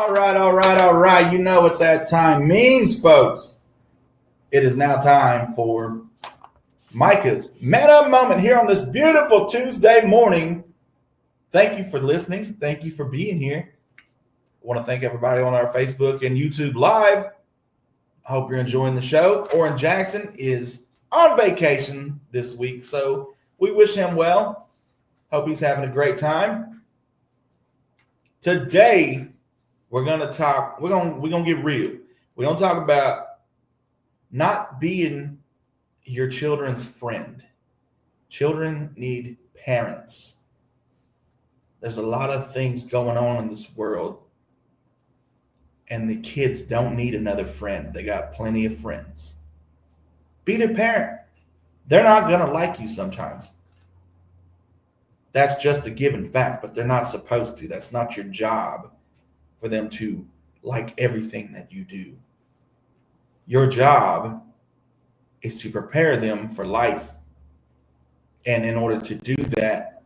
All right. You know what that time means, folks. It is now time for Micah's Meta Moment here on this beautiful Tuesday morning. Thank you for listening. Thank you for being here. I want to thank everybody on our Facebook and YouTube Live. I hope you're enjoying the show. Orrin Jackson is on vacation this week, so we wish him well. Hope he's having a great time. Today, we're gonna talk. We're gonna get real. We're gonna talk about not being your children's friend. Children need parents. There's a lot of things going on in this world, and the kids don't need another friend. They got plenty of friends. Be their parent. They're not gonna like you sometimes. That's just a given fact, but they're not supposed to. That's not your job for them to like everything that you do. Your job is to prepare them for life. And in order to do that,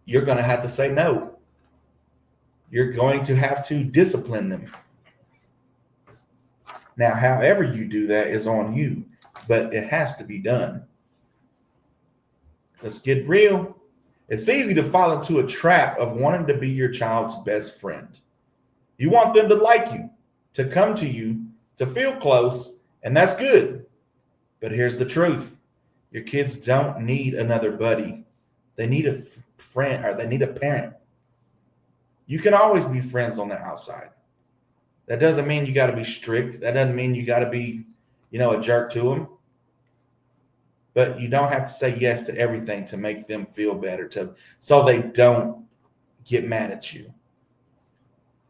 you're going to have to say no. You're going to have to discipline them. Now, however you do that is on you, but it has to be done. Let's get real. It's easy to fall into a trap of wanting to be your child's best friend. You want them to like you, to come to you, to feel close, and that's good. But here's the truth. Your kids don't need another buddy. They need a friend, or they need a parent. You can always be friends on the outside. That doesn't mean you got to be strict. That doesn't mean you got to be, a jerk to them. But you don't have to say yes to everything to make them feel better, so they don't get mad at you.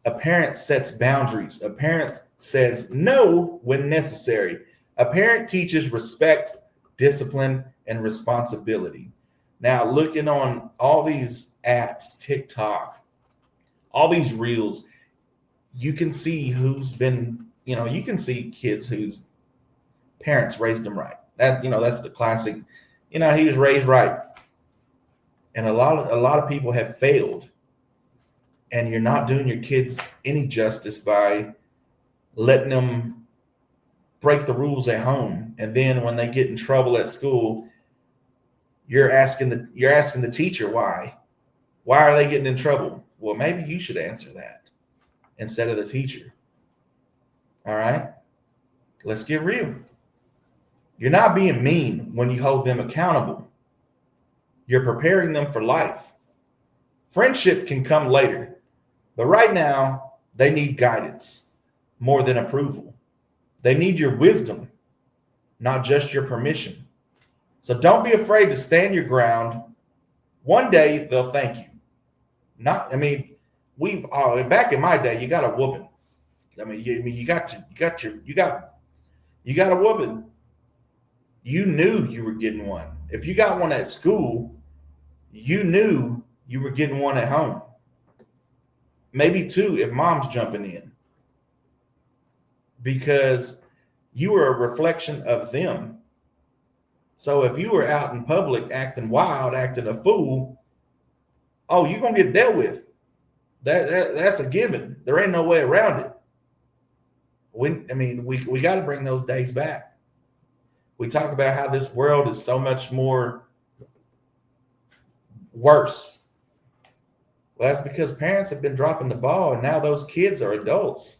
A parent sets boundaries. A parent says no when necessary. A parent teaches respect, discipline, and responsibility. Now, looking on all these apps, TikTok, all these reels, you can see who's been, you can see kids whose parents raised them right. That's the classic, he was raised right. And a lot of people have failed. And you're not doing your kids any justice by letting them break the rules at home. And then when they get in trouble at school, you're asking the teacher why. Why are they getting in trouble? Well, maybe you should answer that instead of the teacher. All right? Let's get real. You're not being mean when you hold them accountable. You're preparing them for life. Friendship can come later. But right now, they need guidance more than approval. They need your wisdom, not just your permission. So don't be afraid to stand your ground. One day they'll thank you. Back in my day, you got a whooping. You got a whooping. You knew you were getting one. If you got one at school, you knew you were getting one at home. Maybe two if mom's jumping in. Because you were a reflection of them. So if you were out in public acting wild, acting a fool, you're going to get dealt with. That's a given. There ain't no way around it. We got to bring those days back. We talk about how this world is so much more worse. Well, that's because parents have been dropping the ball, and now those kids are adults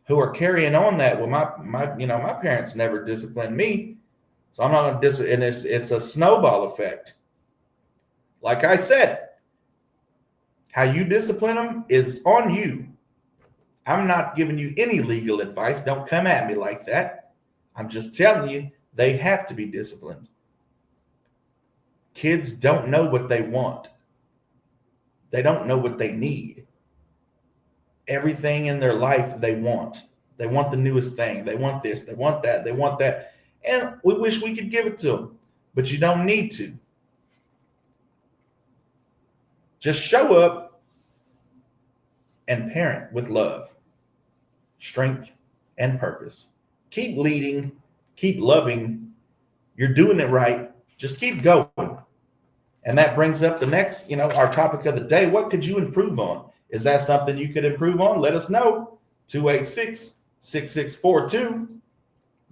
who are carrying on that. Well, my parents never disciplined me, so I'm not going to discipline. And it's a snowball effect. Like I said, how you discipline them is on you. I'm not giving you any legal advice. Don't come at me like that. I'm just telling you they have to be disciplined. Kids don't know what they want. They don't know what they need. Everything in their life they want. They want the newest thing. They want this. They want that. They want that. And we wish we could give it to them, but you don't need to. Just show up and parent with love, strength, and purpose. Keep leading. Keep loving. You're doing it right. Just keep going. And that brings up the next, our topic of the day. What could you improve on? Is that something you could improve on? Let us know. 286-6642.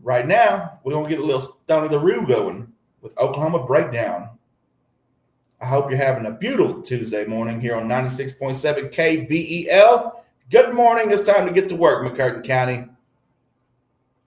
Right now, we're going to get a little Stoney the Roo going with Oklahoma Breakdown. I hope you're having a beautiful Tuesday morning here on 96.7 KBEL. Good morning. It's time to get to work, McCurtain County.